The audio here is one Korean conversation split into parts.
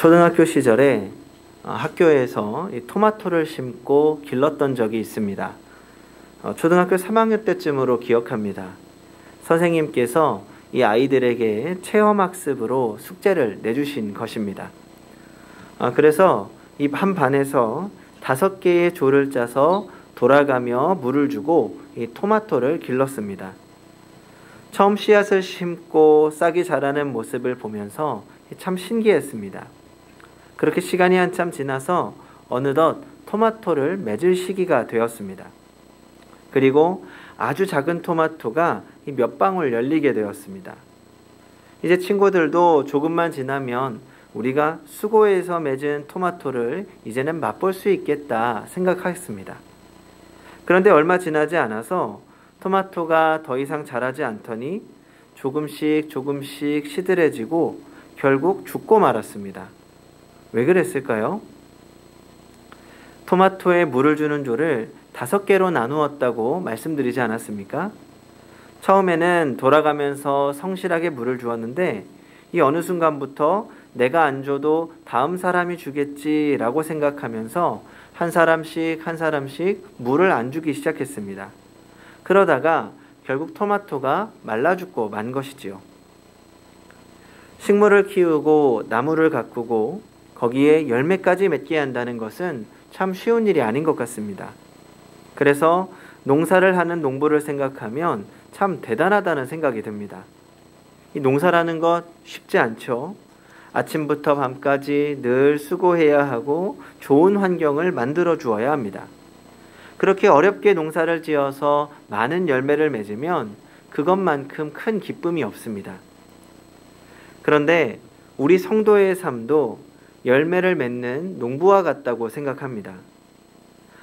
초등학교 시절에 학교에서 이 토마토를 심고 길렀던 적이 있습니다. 초등학교 3학년 때쯤으로 기억합니다. 선생님께서 이 아이들에게 체험학습으로 숙제를 내주신 것입니다. 그래서 이 한 반에서 5개의 조를 짜서 돌아가며 물을 주고 이 토마토를 길렀습니다. 처음 씨앗을 심고 싹이 자라는 모습을 보면서 참 신기했습니다. 그렇게 시간이 한참 지나서 어느덧 토마토를 맺을 시기가 되었습니다. 그리고 아주 작은 토마토가 몇 방울 열리게 되었습니다. 이제 친구들도 조금만 지나면 우리가 수고해서 맺은 토마토를 이제는 맛볼 수 있겠다 생각했습니다. 그런데 얼마 지나지 않아서 토마토가 더 이상 자라지 않더니 조금씩 시들해지고 결국 죽고 말았습니다. 왜 그랬을까요? 토마토에 물을 주는 조를 5개로 나누었다고 말씀드리지 않았습니까? 처음에는 돌아가면서 성실하게 물을 주었는데 이 어느 순간부터 내가 안 줘도 다음 사람이 주겠지라고 생각하면서 한 사람씩 물을 안 주기 시작했습니다. 그러다가 결국 토마토가 말라 죽고 만 것이지요. 식물을 키우고 나무를 가꾸고 거기에 열매까지 맺게 한다는 것은 참 쉬운 일이 아닌 것 같습니다. 그래서 농사를 하는 농부를 생각하면 참 대단하다는 생각이 듭니다. 이 농사라는 것 쉽지 않죠. 아침부터 밤까지 늘 수고해야 하고 좋은 환경을 만들어 주어야 합니다. 그렇게 어렵게 농사를 지어서 많은 열매를 맺으면 그것만큼 큰 기쁨이 없습니다. 그런데 우리 성도의 삶도 열매를 맺는 농부와 같다고 생각합니다.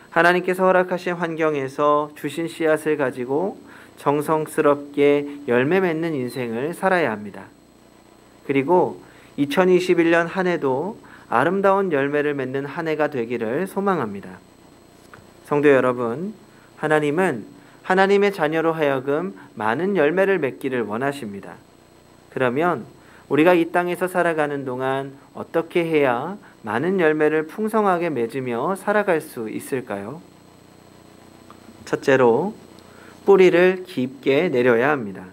하나님께서 허락하신 환경에서 주신 씨앗을 가지고 정성스럽게 열매 맺는 인생을 살아야 합니다. 그리고 2021년 한 해도 아름다운 열매를 맺는 한 해가 되기를 소망합니다. 성도 여러분, 하나님은 하나님의 자녀로 하여금 많은 열매를 맺기를 원하십니다. 그러면 우리가 이 땅에서 살아가는 동안 어떻게 해야 많은 열매를 풍성하게 맺으며 살아갈 수 있을까요? 첫째로, 뿌리를 깊게 내려야 합니다.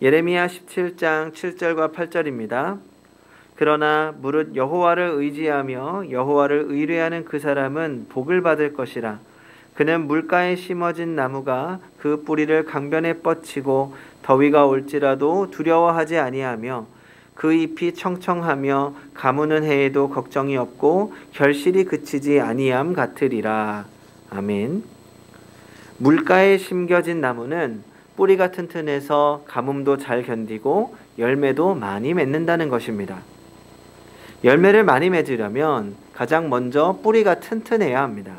예레미야 17장 7절과 8절입니다. 그러나 무릇 여호와를 의지하며 여호와를 의뢰하는 그 사람은 복을 받을 것이라. 그는 물가에 심어진 나무가 그 뿌리를 강변에 뻗치고 더위가 올지라도 두려워하지 아니하며 그 잎이 청청하며 가무는 해에도 걱정이 없고 결실이 그치지 아니함 같으리라. 아멘. 물가에 심겨진 나무는 뿌리가 튼튼해서 가뭄도 잘 견디고 열매도 많이 맺는다는 것입니다. 열매를 많이 맺으려면 가장 먼저 뿌리가 튼튼해야 합니다.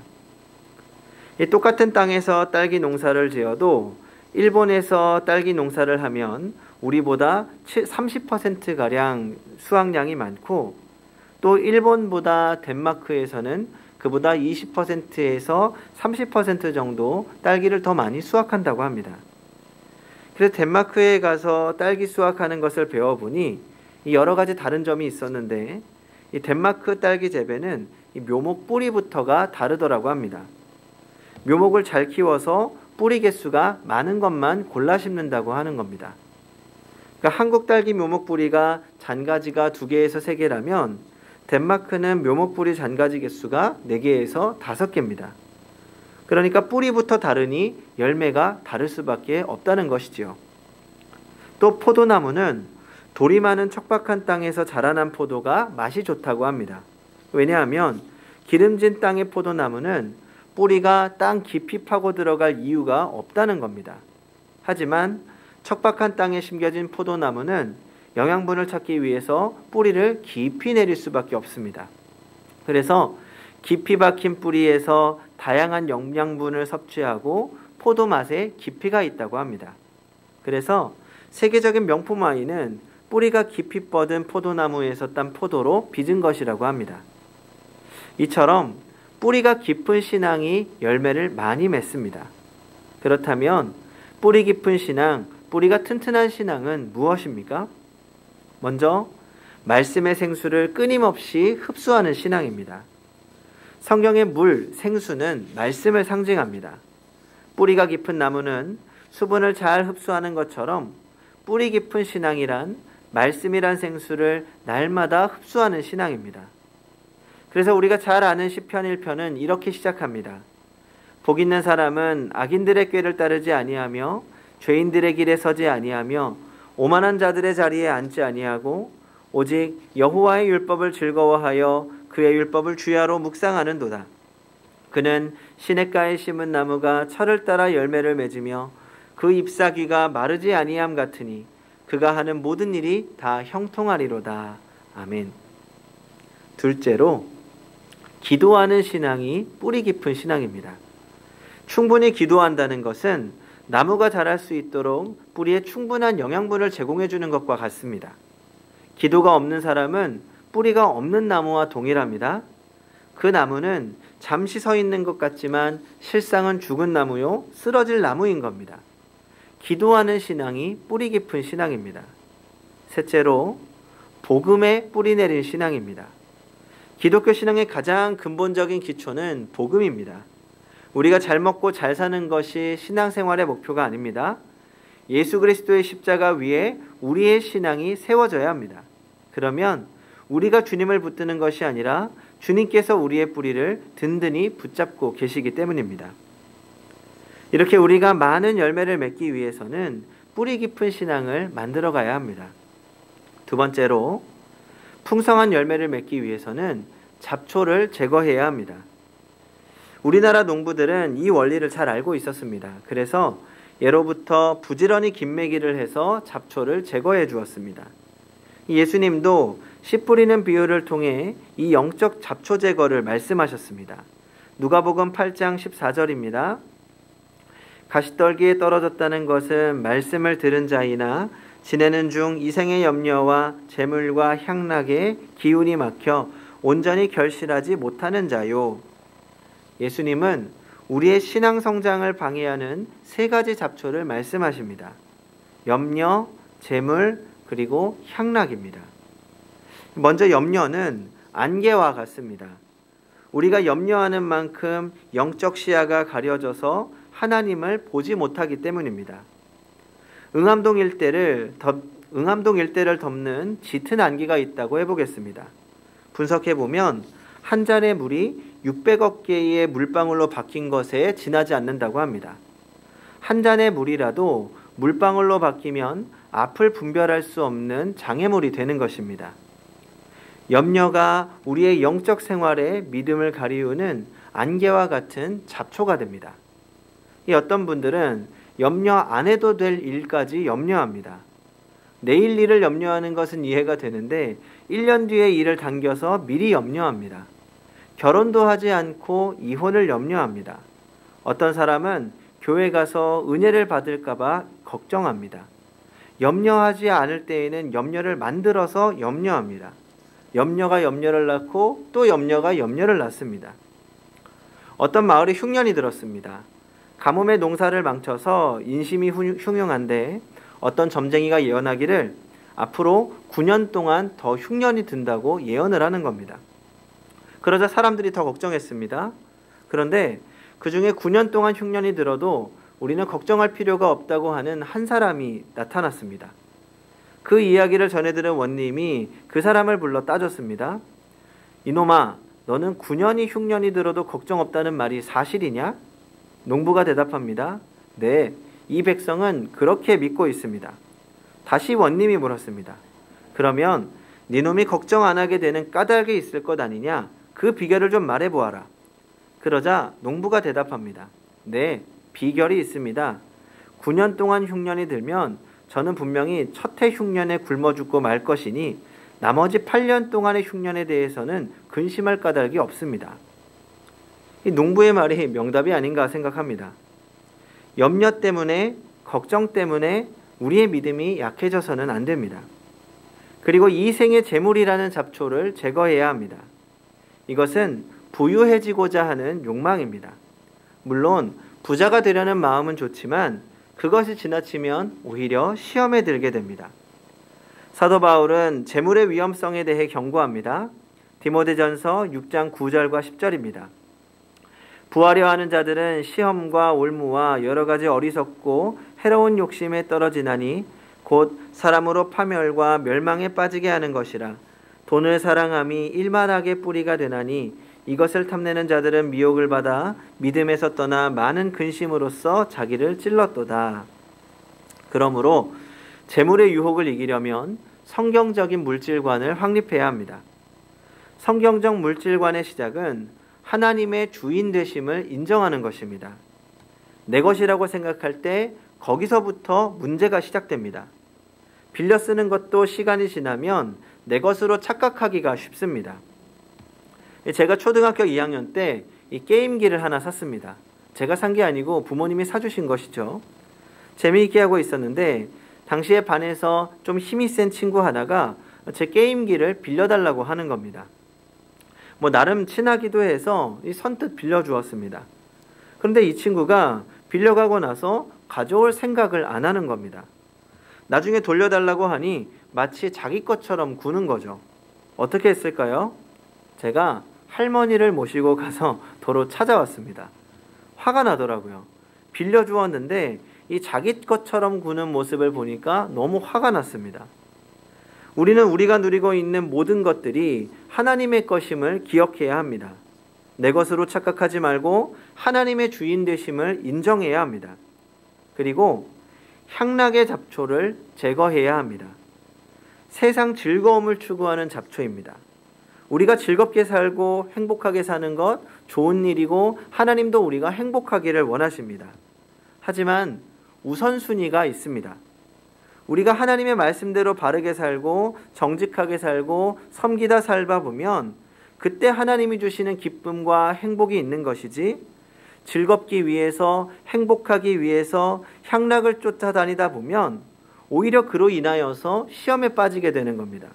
이 똑같은 땅에서 딸기 농사를 지어도 일본에서 딸기 농사를 하면 우리보다 30%가량 수확량이 많고 또 일본보다 덴마크에서는 그보다 20%에서 30% 정도 딸기를 더 많이 수확한다고 합니다. 그래서 덴마크에 가서 딸기 수확하는 것을 배워보니 여러 가지 다른 점이 있었는데 이 덴마크 딸기 재배는 이 묘목 뿌리부터가 다르더라고 합니다. 묘목을 잘 키워서 뿌리 개수가 많은 것만 골라 심는다고 하는 겁니다. 그러니까 한국 딸기 묘목 뿌리가 잔가지가 2개에서 3개라면 덴마크는 묘목 뿌리 잔가지 개수가 4개에서 5개입니다. 그러니까 뿌리부터 다르니 열매가 다를 수밖에 없다는 것이지요. 또 포도나무는 돌이 많은 척박한 땅에서 자라난 포도가 맛이 좋다고 합니다. 왜냐하면 기름진 땅의 포도나무는 뿌리가 땅 깊이 파고 들어갈 이유가 없다는 겁니다. 하지만 척박한 땅에 심겨진 포도나무는 영양분을 찾기 위해서 뿌리를 깊이 내릴 수밖에 없습니다. 그래서 깊이 박힌 뿌리에서 다양한 영양분을 섭취하고 포도 맛에 깊이가 있다고 합니다. 그래서 세계적인 명품 와인은 뿌리가 깊이 뻗은 포도나무에서 딴 포도로 빚은 것이라고 합니다. 이처럼 뿌리가 깊은 신앙이 열매를 많이 맺습니다. 그렇다면 뿌리 깊은 신앙, 뿌리가 튼튼한 신앙은 무엇입니까? 먼저 말씀의 생수를 끊임없이 흡수하는 신앙입니다. 성경의 물, 생수는 말씀을 상징합니다. 뿌리가 깊은 나무는 수분을 잘 흡수하는 것처럼 뿌리 깊은 신앙이란 말씀이란 생수를 날마다 흡수하는 신앙입니다. 그래서 우리가 잘 아는 시편 1편은 이렇게 시작합니다. 복 있는 사람은 악인들의 꾀를 따르지 아니하며 죄인들의 길에 서지 아니하며 오만한 자들의 자리에 앉지 아니하고 오직 여호와의 율법을 즐거워하여 그의 율법을 주야로 묵상하는도다. 그는 시냇가에 심은 나무가 철을 따라 열매를 맺으며 그 잎사귀가 마르지 아니함 같으니 그가 하는 모든 일이 다 형통하리로다. 아멘. 둘째로, 기도하는 신앙이 뿌리 깊은 신앙입니다. 충분히 기도한다는 것은 나무가 자랄 수 있도록 뿌리에 충분한 영양분을 제공해 주는 것과 같습니다. 기도가 없는 사람은 뿌리가 없는 나무와 동일합니다. 그 나무는 잠시 서 있는 것 같지만 실상은 죽은 나무요, 쓰러질 나무인 겁니다. 기도하는 신앙이 뿌리 깊은 신앙입니다. 셋째로, 복음에 뿌리 내린 신앙입니다. 기독교 신앙의 가장 근본적인 기초는 복음입니다. 우리가 잘 먹고 잘 사는 것이 신앙생활의 목표가 아닙니다. 예수 그리스도의 십자가 위에 우리의 신앙이 세워져야 합니다. 그러면 우리가 주님을 붙드는 것이 아니라 주님께서 우리의 뿌리를 든든히 붙잡고 계시기 때문입니다. 이렇게 우리가 많은 열매를 맺기 위해서는 뿌리 깊은 신앙을 만들어 가야 합니다. 두 번째로, 풍성한 열매를 맺기 위해서는 잡초를 제거해야 합니다. 우리나라 농부들은 이 원리를 잘 알고 있었습니다. 그래서 예로부터 부지런히 김매기를 해서 잡초를 제거해 주었습니다. 예수님도 씨 뿌리는 비유를 통해 이 영적 잡초 제거를 말씀하셨습니다. 누가복음 8장 14절입니다. 가시떨기에 떨어졌다는 것은 말씀을 들은 자이나 지내는 중 이생의 염려와 재물과 향락에 기운이 막혀 온전히 결실하지 못하는 자요. 예수님은 우리의 신앙 성장을 방해하는 세 가지 잡초를 말씀하십니다. 염려, 재물, 그리고 향락입니다. 먼저 염려는 안개와 같습니다. 우리가 염려하는 만큼 영적 시야가 가려져서 하나님을 보지 못하기 때문입니다. 응암동 일대를 덮는 짙은 안개가 있다고 해보겠습니다. 분석해보면 한 잔의 물이 600억 개의 물방울로 바뀐 것에 지나지 않는다고 합니다. 한 잔의 물이라도 물방울로 바뀌면 앞을 분별할 수 없는 장애물이 되는 것입니다. 염려가 우리의 영적 생활에 믿음을 가리우는 안개와 같은 잡초가 됩니다. 어떤 분들은 염려 안 해도 될 일까지 염려합니다. 내일 일을 염려하는 것은 이해가 되는데 1년 뒤의 일을 당겨서 미리 염려합니다. 결혼도 하지 않고 이혼을 염려합니다. 어떤 사람은 교회 가서 은혜를 받을까 봐 걱정합니다. 염려하지 않을 때에는 염려를 만들어서 염려합니다. 염려가 염려를 낳고 또 염려가 염려를 낳습니다. 어떤 마을에 흉년이 들었습니다. 가뭄의 농사를 망쳐서 인심이 흉흉한데 어떤 점쟁이가 예언하기를 앞으로 9년 동안 더 흉년이 든다고 예언을 하는 겁니다. 그러자 사람들이 더 걱정했습니다. 그런데 그 중에 9년 동안 흉년이 들어도 우리는 걱정할 필요가 없다고 하는 한 사람이 나타났습니다. 그 이야기를 전해 들은 원님이 그 사람을 불러 따졌습니다. 이놈아, 너는 9년이 흉년이 들어도 걱정 없다는 말이 사실이냐? 농부가 대답합니다. 네, 이 백성은 그렇게 믿고 있습니다. 다시 원님이 물었습니다. 그러면 네 놈이 걱정 안 하게 되는 까닭이 있을 것 아니냐? 그 비결을 좀 말해보아라. 그러자 농부가 대답합니다. 네, 비결이 있습니다. 9년 동안 흉년이 들면 저는 분명히 첫 해 흉년에 굶어 죽고 말 것이니 나머지 8년 동안의 흉년에 대해서는 근심할 까닭이 없습니다. 이 농부의 말이 명답이 아닌가 생각합니다. 염려 때문에, 걱정 때문에 우리의 믿음이 약해져서는 안 됩니다. 그리고 이 생의 재물이라는 잡초를 제거해야 합니다. 이것은 부유해지고자 하는 욕망입니다. 물론 부자가 되려는 마음은 좋지만 그것이 지나치면 오히려 시험에 들게 됩니다. 사도 바울은 재물의 위험성에 대해 경고합니다. 디모데전서 6장 9절과 10절입니다. 부하려 하는 자들은 시험과 올무와 여러 가지 어리석고 해로운 욕심에 떨어지나니 곧 사람으로 파멸과 멸망에 빠지게 하는 것이라. 돈을 사랑함이 일만하게 뿌리가 되나니 이것을 탐내는 자들은 미혹을 받아 믿음에서 떠나 많은 근심으로써 자기를 찔렀도다. 그러므로 재물의 유혹을 이기려면 성경적인 물질관을 확립해야 합니다. 성경적 물질관의 시작은 하나님의 주인 되심을 인정하는 것입니다. 내 것이라고 생각할 때 거기서부터 문제가 시작됩니다. 빌려 쓰는 것도 시간이 지나면 내 것으로 착각하기가 쉽습니다. 제가 초등학교 2학년 때 이 게임기를 하나 샀습니다. 제가 산 게 아니고 부모님이 사주신 것이죠. 재미있게 하고 있었는데 당시에 반에서 좀 힘이 센 친구 하나가 제 게임기를 빌려달라고 하는 겁니다. 나름 친하기도 해서 선뜻 빌려주었습니다. 그런데 이 친구가 빌려가고 나서 가져올 생각을 안 하는 겁니다. 나중에 돌려달라고 하니 마치 자기 것처럼 구는 거죠. 어떻게 했을까요? 제가 할머니를 모시고 가서 도로 찾아왔습니다. 화가 나더라고요. 빌려주었는데 이 자기 것처럼 구는 모습을 보니까 너무 화가 났습니다. 우리는 우리가 누리고 있는 모든 것들이 하나님의 것임을 기억해야 합니다. 내 것으로 착각하지 말고 하나님의 주인 되심을 인정해야 합니다. 그리고 향락의 잡초를 제거해야 합니다. 세상 즐거움을 추구하는 잡초입니다. 우리가 즐겁게 살고 행복하게 사는 것 좋은 일이고 하나님도 우리가 행복하기를 원하십니다. 하지만 우선순위가 있습니다. 우리가 하나님의 말씀대로 바르게 살고 정직하게 살고 섬기다 살다 보면 그때 하나님이 주시는 기쁨과 행복이 있는 것이지, 즐겁기 위해서 행복하기 위해서 향락을 쫓아다니다 보면 오히려 그로 인하여서 시험에 빠지게 되는 겁니다.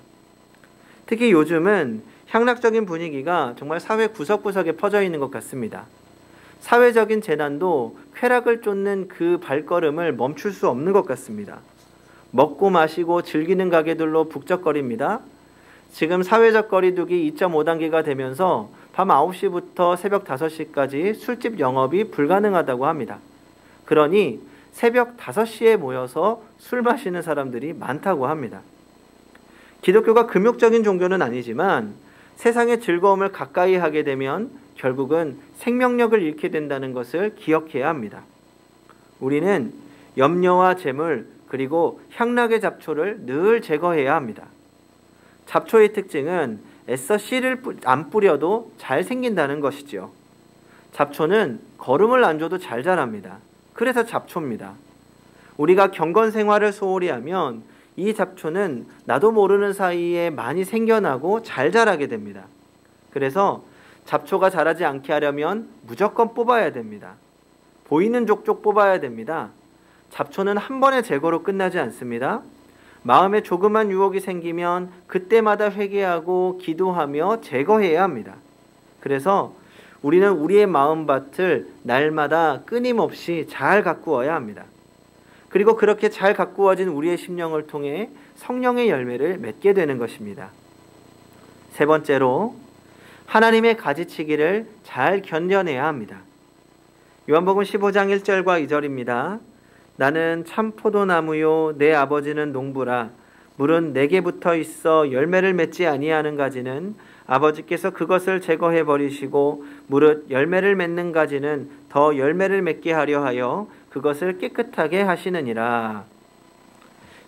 특히 요즘은 향락적인 분위기가 정말 사회 구석구석에 퍼져 있는 것 같습니다. 사회적인 재난도 쾌락을 쫓는 그 발걸음을 멈출 수 없는 것 같습니다. 먹고 마시고 즐기는 가게들로 북적거립니다. 지금 사회적 거리두기 2.5단계가 되면서 밤 9시부터 새벽 5시까지 술집 영업이 불가능하다고 합니다. 그러니 새벽 5시에 모여서 술 마시는 사람들이 많다고 합니다. 기독교가 금욕적인 종교는 아니지만 세상의 즐거움을 가까이 하게 되면 결국은 생명력을 잃게 된다는 것을 기억해야 합니다. 우리는 염려와 재물 그리고 향락의 잡초를 늘 제거해야 합니다. 잡초의 특징은 애써 씨를 안 뿌려도 잘 생긴다는 것이지요. 잡초는 거름을 안 줘도 잘 자랍니다. 그래서 잡초입니다. 우리가 경건 생활을 소홀히 하면 이 잡초는 나도 모르는 사이에 많이 생겨나고 잘 자라게 됩니다. 그래서 잡초가 자라지 않게 하려면 무조건 뽑아야 됩니다. 보이는 족족 뽑아야 됩니다. 잡초는 한 번의 제거로 끝나지 않습니다. 마음에 조그만 유혹이 생기면 그때마다 회개하고 기도하며 제거해야 합니다. 그래서 우리는 우리의 마음밭을 날마다 끊임없이 잘 가꾸어야 합니다. 그리고 그렇게 잘 가꾸어진 우리의 심령을 통해 성령의 열매를 맺게 되는 것입니다. 세 번째로 하나님의 가지치기를 잘 견뎌내야 합니다. 요한복음 15장 1절과 2절입니다. 나는 참 포도나무요 내 아버지는 농부라. 물은 내게 붙어 있어 열매를 맺지 아니하는 가지는 아버지께서 그것을 제거해 버리시고 무릇 열매를 맺는 가지는 더 열매를 맺게 하려 하여 그것을 깨끗하게 하시느니라.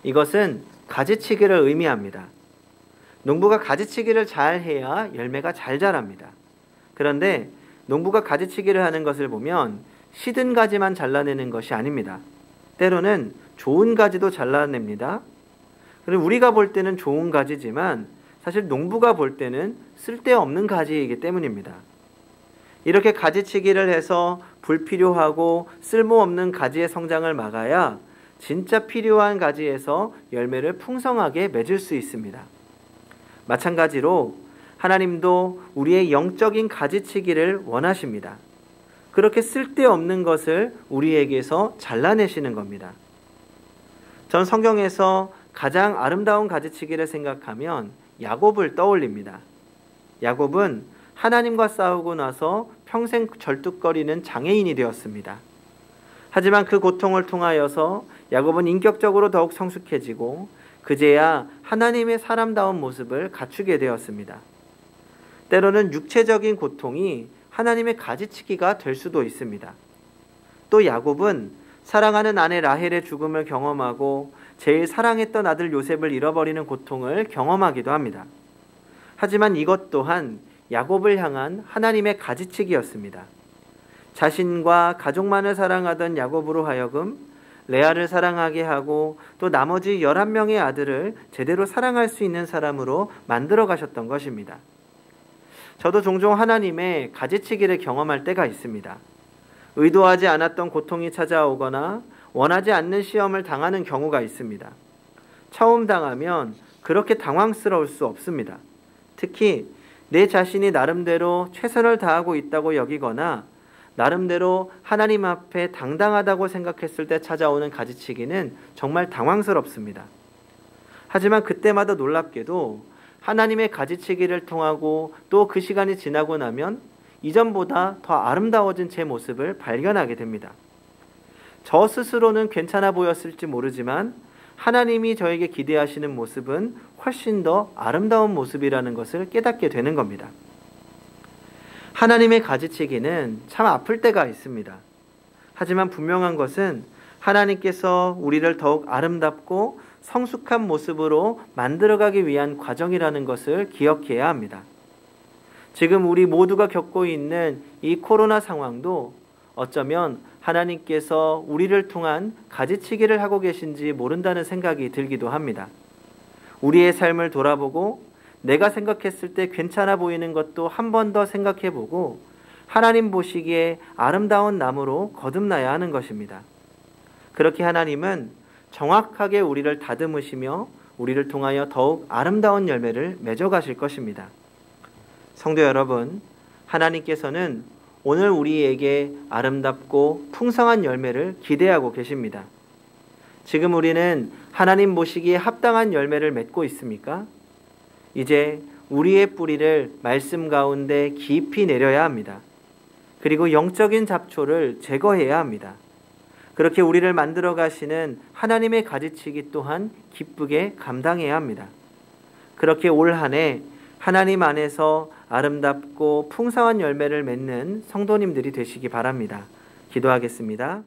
이것은 가지치기를 의미합니다. 농부가 가지치기를 잘 해야 열매가 잘 자랍니다. 그런데 농부가 가지치기를 하는 것을 보면 시든 가지만 잘라내는 것이 아닙니다. 때로는 좋은 가지도 잘라냅니다. 그리고 우리가 볼 때는 좋은 가지지만 사실 농부가 볼 때는 쓸데없는 가지이기 때문입니다. 이렇게 가지치기를 해서 불필요하고 쓸모없는 가지의 성장을 막아야 진짜 필요한 가지에서 열매를 풍성하게 맺을 수 있습니다. 마찬가지로 하나님도 우리의 영적인 가지치기를 원하십니다. 그렇게 쓸데없는 것을 우리에게서 잘라내시는 겁니다. 전 성경에서 가장 아름다운 가지치기를 생각하면 야곱을 떠올립니다. 야곱은 하나님과 싸우고 나서 평생 절뚝거리는 장애인이 되었습니다. 하지만 그 고통을 통하여서 야곱은 인격적으로 더욱 성숙해지고 그제야 하나님의 사람다운 모습을 갖추게 되었습니다. 때로는 육체적인 고통이 하나님의 가지치기가 될 수도 있습니다. 또 야곱은 사랑하는 아내 라헬의 죽음을 경험하고 제일 사랑했던 아들 요셉을 잃어버리는 고통을 경험하기도 합니다. 하지만 이것 또한 야곱을 향한 하나님의 가지치기였습니다. 자신과 가족만을 사랑하던 야곱으로 하여금 레아를 사랑하게 하고 또 나머지 11명의 아들을 제대로 사랑할 수 있는 사람으로 만들어 가셨던 것입니다. 저도 종종 하나님의 가지치기를 경험할 때가 있습니다. 의도하지 않았던 고통이 찾아오거나 원하지 않는 시험을 당하는 경우가 있습니다. 처음 당하면 그렇게 당황스러울 수 없습니다. 특히 내 자신이 나름대로 최선을 다하고 있다고 여기거나 나름대로 하나님 앞에 당당하다고 생각했을 때 찾아오는 가지치기는 정말 당황스럽습니다. 하지만 그때마다 놀랍게도 하나님의 가지치기를 통하고 또 그 시간이 지나고 나면 이전보다 더 아름다워진 제 모습을 발견하게 됩니다. 저 스스로는 괜찮아 보였을지 모르지만 하나님이 저에게 기대하시는 모습은 훨씬 더 아름다운 모습이라는 것을 깨닫게 되는 겁니다. 하나님의 가지치기는 참 아플 때가 있습니다. 하지만 분명한 것은 하나님께서 우리를 더욱 아름답고 성숙한 모습으로 만들어가기 위한 과정이라는 것을 기억해야 합니다. 지금 우리 모두가 겪고 있는 이 코로나 상황도 어쩌면 하나님께서 우리를 통한 가지치기를 하고 계신지 모른다는 생각이 들기도 합니다. 우리의 삶을 돌아보고 내가 생각했을 때 괜찮아 보이는 것도 한 번 더 생각해보고 하나님 보시기에 아름다운 나무로 거듭나야 하는 것입니다. 그렇게 하나님은 정확하게 우리를 다듬으시며 우리를 통하여 더욱 아름다운 열매를 맺어가실 것입니다. 성도 여러분, 하나님께서는 오늘 우리에게 아름답고 풍성한 열매를 기대하고 계십니다. 지금 우리는 하나님 보시기에 합당한 열매를 맺고 있습니까? 이제 우리의 뿌리를 말씀 가운데 깊이 내려야 합니다. 그리고 영적인 잡초를 제거해야 합니다. 그렇게 우리를 만들어 가시는 하나님의 가지치기 또한 기쁘게 감당해야 합니다. 그렇게 올 한 해 하나님 안에서 아름답고 풍성한 열매를 맺는 성도님들이 되시기 바랍니다. 기도하겠습니다.